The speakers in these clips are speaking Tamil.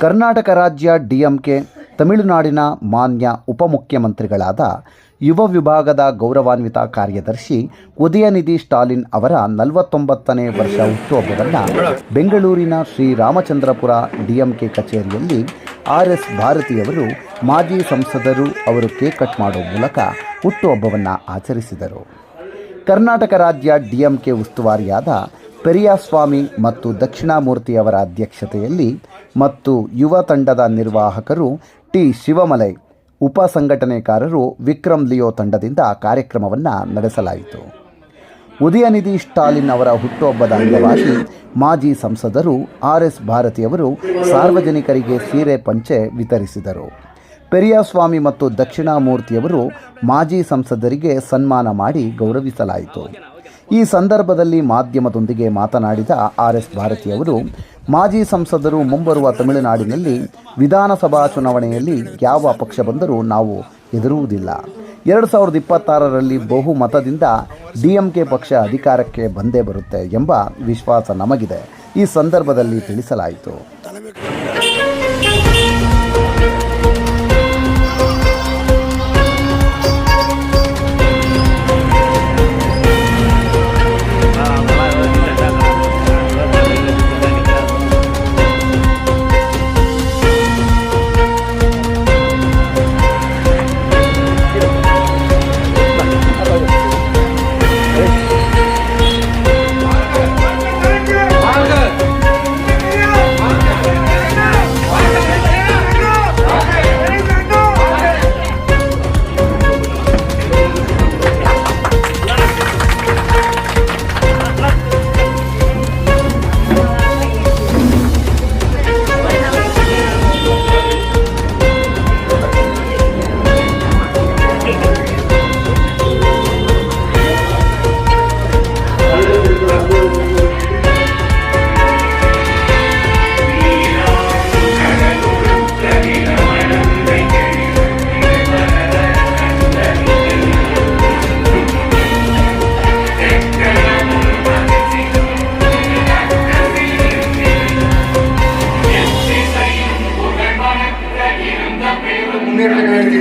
ಕರ್ನಾಟಕ ರಾಜ್ಯ ಡಿಎಂಕೆ ತಮಿಳುನಾಡಿನ ಮಾನ್ಯ ಉಪಮುಖ್ಯಮಂತ್ರಿಗಳಾದ ಯುವ ವಿಭಾಗದ ಗೌರವಾನ್ವಿತ ಕಾರ್ಯದರ್ಶಿ ಉದಯನಿಧಿ ಸ್ಟಾಲಿನ್ ಅವರ 49ನೇ ವರ್ಷ ಹುಟ್ಟುಹಬ್ಬವನ್ನು ಬೆಂಗಳೂರಿನ ಶ್ರೀರಾಮಚಂದ್ರಪುರ ಡಿಎಂಕೆ ಕಚೇರಿಯಲ್ಲಿ RS ಭಾರತಿಯವರು ಮಾಜಿ ಸಂಸದರು ಅವರು ಕೇಕ್ ಕಟ್ ಮಾಡುವ ಮೂಲಕ ಹುಟ್ಟುಹಬ್ಬವನ್ನು ಆಚರಿಸಿದರು. ಕರ್ನಾಟಕ ರಾಜ್ಯ ಡಿಎಂಕೆ ಉಸ್ತುವಾರಿಯಾದ ಪೆರಿಯಾಸ್ವಾಮಿ ಮತ್ತು ದಕ್ಷಿಣಾಮೂರ್ತಿಯವರ ಅಧ್ಯಕ್ಷತೆಯಲ್ಲಿ ಮತ್ತು ಯುವ ತಂಡದ ನಿರ್ವಾಹಕರು ಟಿ ಶಿವಮಲೈ, ಉಪ ಸಂಘಟನೆಕಾರರು ವಿಕ್ರಮ್ ಲಿಯೋ ತಂಡದಿಂದ ಕಾರ್ಯಕ್ರಮವನ್ನು ನಡೆಸಲಾಯಿತು. ಉದಯನಿಧಿ ಸ್ಟಾಲಿನ್ ಅವರ ಹುಟ್ಟುಹಬ್ಬದ ಅಂಗವಾಗಿ ಮಾಜಿ ಸಂಸದರು RS ಭಾರತಿಯವರು ಸಾರ್ವಜನಿಕರಿಗೆ ಸೀರೆ ಪಂಚೆ ವಿತರಿಸಿದರು. ಪೆರಿಯಾಸ್ವಾಮಿ ಮತ್ತು ದಕ್ಷಿಣಾಮೂರ್ತಿಯವರು ಮಾಜಿ ಸಂಸದರಿಗೆ ಸನ್ಮಾನ ಮಾಡಿ ಗೌರವಿಸಲಾಯಿತು. ಈ ಸಂದರ್ಭದಲ್ಲಿ ಮಾಧ್ಯಮದೊಂದಿಗೆ ಮಾತನಾಡಿದ RS ಭಾರತಿಯವರು, ಮಾಜಿ ಸಂಸದರು ಮುಂಬರುವ ತಮಿಳುನಾಡಿನಲ್ಲಿ ವಿಧಾನಸಭಾ ಚುನಾವಣೆಯಲ್ಲಿ ಯಾವ ಪಕ್ಷ ಬಂದರೂ ನಾವು ಹೆದರುವುದಿಲ್ಲ. 2026ರಲ್ಲಿ ಬಹುಮತದಿಂದ DMK ಪಕ್ಷ ಅಧಿಕಾರಕ್ಕೆ ಬಂದೇ ಬರುತ್ತೆ ಎಂಬ ವಿಶ್ವಾಸ ನಮಗಿದೆ. ಈ ಸಂದರ್ಭದಲ್ಲಿ ತಿಳಿಸಲಾಯಿತು.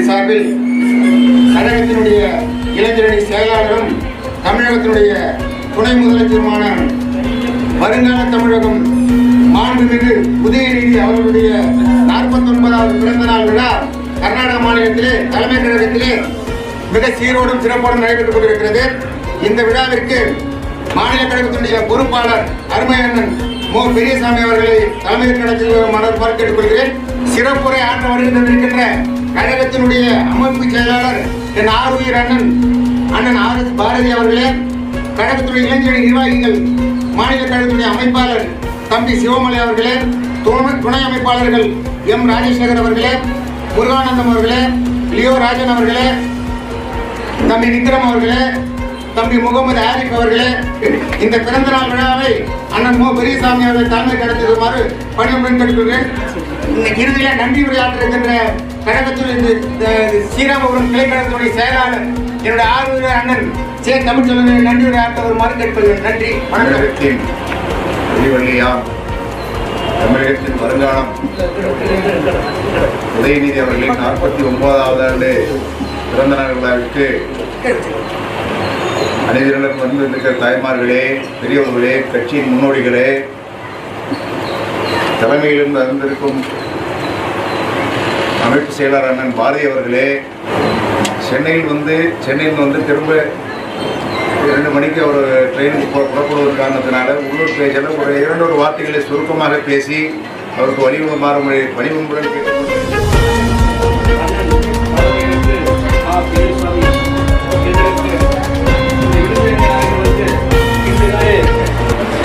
சார்பில் கழகத்தினுடைய இளைஞரணி செயலாளரும் தமிழகத்தினுடைய துணை முதலமைச்சருமான வருங்கால தமிழகம் மாண்புமிகு உதயநிதி அவர்களுடைய 49வது பிறந்த நாள் விழா கர்நாடக மாநிலத்திலே தலைமை கழகத்திலே மிக சீரோடும் சிறப்போடும் நடைபெற்றுக் கொண்டிருக்கிறது. இந்த விழாவிற்கு மாநில கழகத்தினுடைய பொறுப்பாளர் அருமை அண்ணன் மோ பெரியசாமி அவர்களை தலைமை கழகத்தில் மனதார கேட்டுக்கொள்கிறேன். சிறப்புரை ஆற்ற வருகின்ற கழகத்தினுடைய அமைப்பு செயலாளர் என் ஆறுயிர் அண்ணன் RS பாரதி அவர்களே, கழகத்துடைய இளைஞரணி நிர்வாகிகள், மாநில கழகத்துடைய அமைப்பாளர் தம்பி சிவமலை அவர்களே, துணை அமைப்பாளர்கள் M ராஜேஸ்வரர் அவர்களே, முருகானந்தம் அவர்களே, லியோ ராஜன் அவர்களே, தம்பி விக்ரம் அவர்களே, தம்பி முகமது ஆரிஃப் அவர்களே, இந்த பிறந்த நாள் விழாவை அண்ணன் மோ பெரியசாமி அவர்கள் தலைமை கடத்துமாறு பணியுடன் கேட்டுக்கொள்கிறேன். இறுதியில் நன்றி உரையாற்ற இருக்கின்ற கழகத்தில் ஸ்ரீராமபுரம் கிளை கழகத்துடைய செயலாளர் என்னுடைய ஆறுயிர் அண்ணன் தமிழ்ச்செல்வனை நன்றி உரையாற்ற வருமாறு கேட்பது. நன்றி, வணக்கம். தமிழகத்தின் வருங்காலம் உதயநிதி அவர்களின் 49வது ஆண்டு பிறந்த நாள் விழாவிற்கு அனைவருக்கும் வந்திருக்கிற தாய்மார்களே, பெரியவர்களே, கட்சியின் முன்னோடிகளே, தலைமையிலிருந்து வந்திருக்கும் அமைப்பு செயலாளர் அண்ணன் பாரதி அவர்களே, சென்னையில் வந்து திரும்ப 2 மணிக்கு ஒரு ட்ரெயினுக்கு புறப்படுவது காரணத்தினால உள்ளூர் பேச்சில் ஒரு 2 வார்த்தைகளை சுருக்கமாக பேசி அவருக்கு வழிமுறை பணிபுரியுடன் கேட்டுக்கொண்டு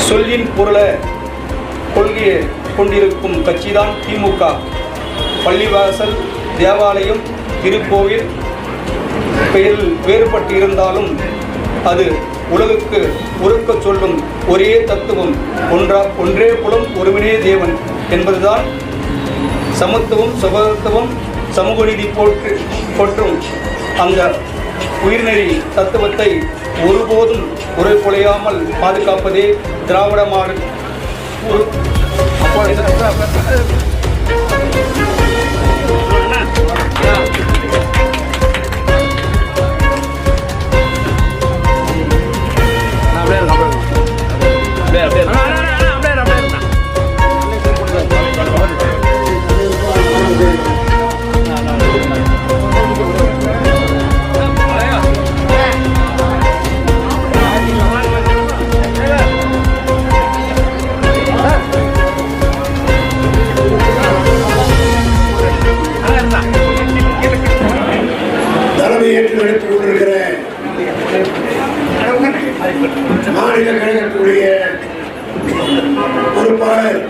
சொல்லின் பொருளை கொள்கையை கொண்டிருக்கும் கட்சிதான் திமுக. பள்ளிவாசல், தேவாலயம், திருக்கோவில் பெயரில் வேறுபட்டு இருந்தாலும் அது உலகுக்கு உருக்க சொல்லும் ஒரே தத்துவம் ஒன்றே குலம் ஒருவனே தேவன் என்பதுதான். சமத்துவம், சகோதரத்துவம், சமூக நீதி போற்றும் அந்த உயிர்நெறி தத்துவத்தை ஒருபோதும் குறையாமல் பாதுகாப்பதே திராவிட மாடல் தலைமையேற்று நடத்தி கொண்டிருக்கிற மாநில கழகத்துடைய பொறுப்பாளர்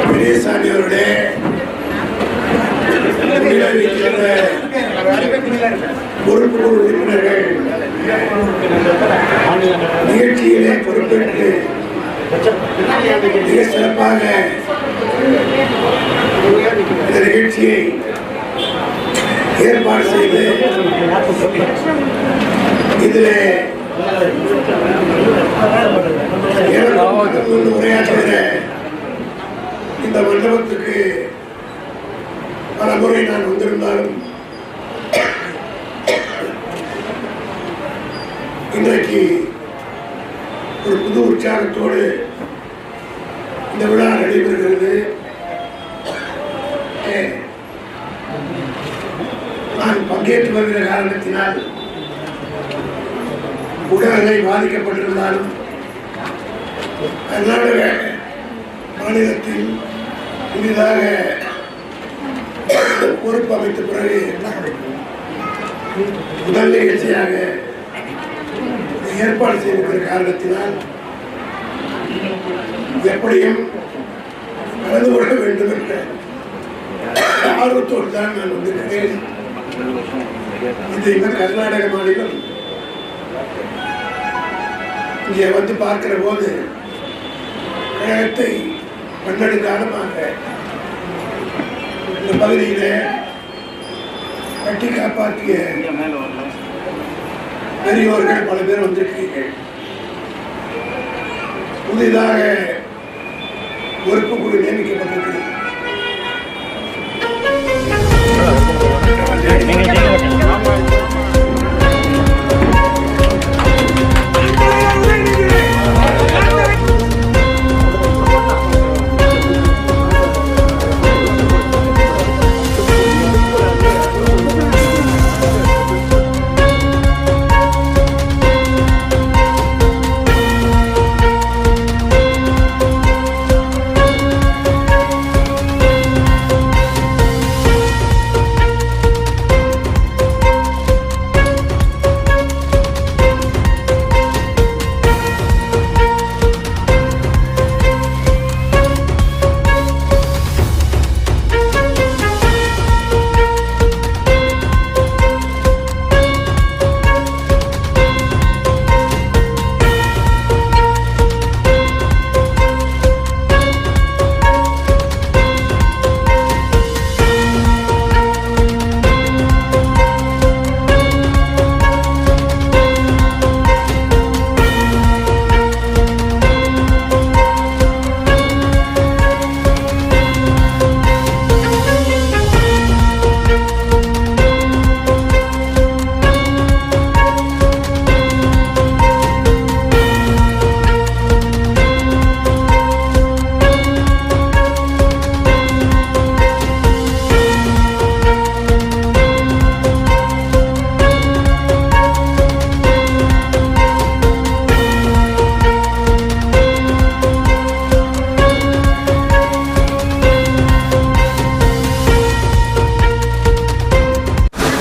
பெரியசாமி அவர்களே, பொறுப்பு குழு உறுப்பினர்கள், நிகழ்ச்சியிலே பொறுப்பேற்று மிக சிறப்பாக இந்த நிகழ்ச்சியை ஏற்பாடு செய்து இதிலே உரையாற்றுகிற இந்த மண்டபத்துக்கு பல முறை நான் வந்திருந்தாலும் இன்றைக்கு ஒரு புது உற்சாகத்தோடு இந்த விழா நடைபெறுகிறது. நான் பங்கேற்று வருகிற காரணத்தினால் உடல்நிலை பாதிக்கப்பட்டிருந்தாலும் கர்நாடக மாநிலத்தில் புதிதாக பொறுப்பு அமைத்த பிறகு முதல் நிகழ்ச்சியாக ஏற்பாடு செய்திருக்கிற காரணத்தினால் எப்படியும் கலந்து கொள்ள வேண்டும் என்ற ஆர்வத்தோடு தான் நான் வந்திருக்கிறேன். இது இன்னும் கர்நாடக மாநிலம். இங்கே வந்து பார்க்கிற போது கழகத்தை 12 காலமாக இந்த பகுதியில் கட்டி காப்பாற்றிய பெரியோர்கள் பல பேர் வந்திருக்கிறீர்கள். புதிதாக பொறுப்பு குழு நியமிக்கப்பட்டிருக்கிறது.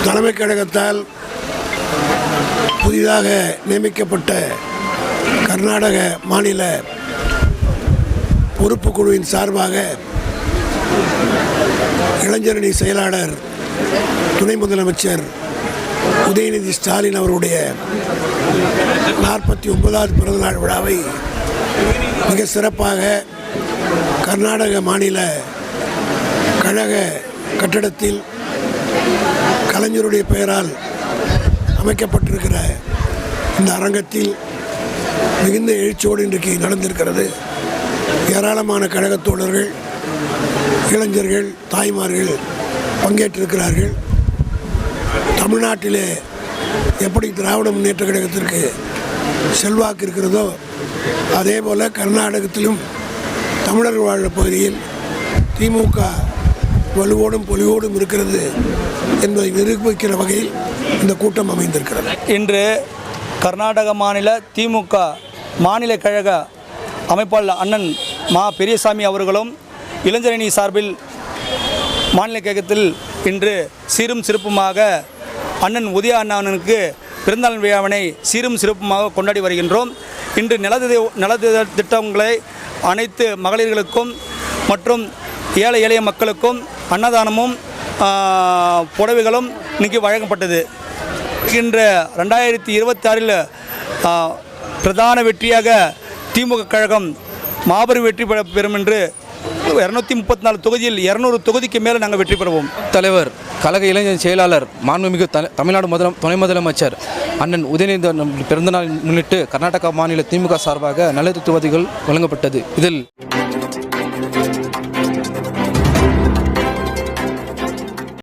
தலைமைக் கழகத்தால் புதிதாக நியமிக்கப்பட்ட கர்நாடக மாநில பொறுப்பு குழுவின் சார்பாக இளைஞரணி செயலாளர் துணை முதலமைச்சர் உதயநிதி ஸ்டாலின் அவருடைய 49வது பிறந்தநாள் விழாவை மிக சிறப்பாக கர்நாடக மாநில கழக கட்டடத்தில் கலைஞருடைய பெயரால் அமைக்கப்பட்டிருக்கிற இந்த அரங்கத்தில் மிகுந்த எழுச்சியோடு இன்றைக்கு நடந்திருக்கிறது. ஏராளமான கழகத் தோழர்கள், இளைஞர்கள், தாய்மார்கள் பங்கேற்றிருக்கிறார்கள். தமிழ்நாட்டிலே எப்படி திராவிட முன்னேற்ற கழகத்திற்கு செல்வாக்கு இருக்கிறதோ அதே போல் கர்நாடகத்திலும் தமிழர்கள் வாழ்ந்த பகுதியில் திமுக வலுவோடும் பொலிவோடும் இருக்கிறது என்பதை நிரூபிக்கிற வகையில் இந்த கூட்டம் அமைந்திருக்கிறது. இன்று கர்நாடக மாநில திமுக மாநில கழக அமைப்பாளர் அண்ணன் மா பெரியசாமி அவர்களும் இளைஞரணி சார்பில் மாநில கழகத்தில் இன்று சீரும் சிறப்புமாக அண்ணன் உதய அண்ணனுக்கு பிறந்தநாள் விழாவினை சீரும் சிறப்புமாக கொண்டாடி வருகின்றோம். இன்று நலத்திட்டங்களை அனைத்து மகளிர்களுக்கும் மற்றும் ஏழை எளிய மக்களுக்கும் அன்னதானமும் புடவைகளும் இன்றைக்கி வழங்கப்பட்டது. இன்று 2026 பிரதான வெற்றியாக திமுக கழகம் மாபெரும் வெற்றி பெறும் என்று 234 தொகுதியில் 200 தொகுதிக்கு மேலே நாங்கள் வெற்றி பெறுவோம். தலைவர் கழக இளைஞர் செயலாளர் மாண்புமிகு தமிழ்நாடு துணை முதலமைச்சர் அண்ணன் உதயநிதி பிறந்தநாள் முன்னிட்டு கர்நாடக மாநில திமுக சார்பாக நலத்திட்ட உதவிகள் வழங்கப்பட்டது. இதில்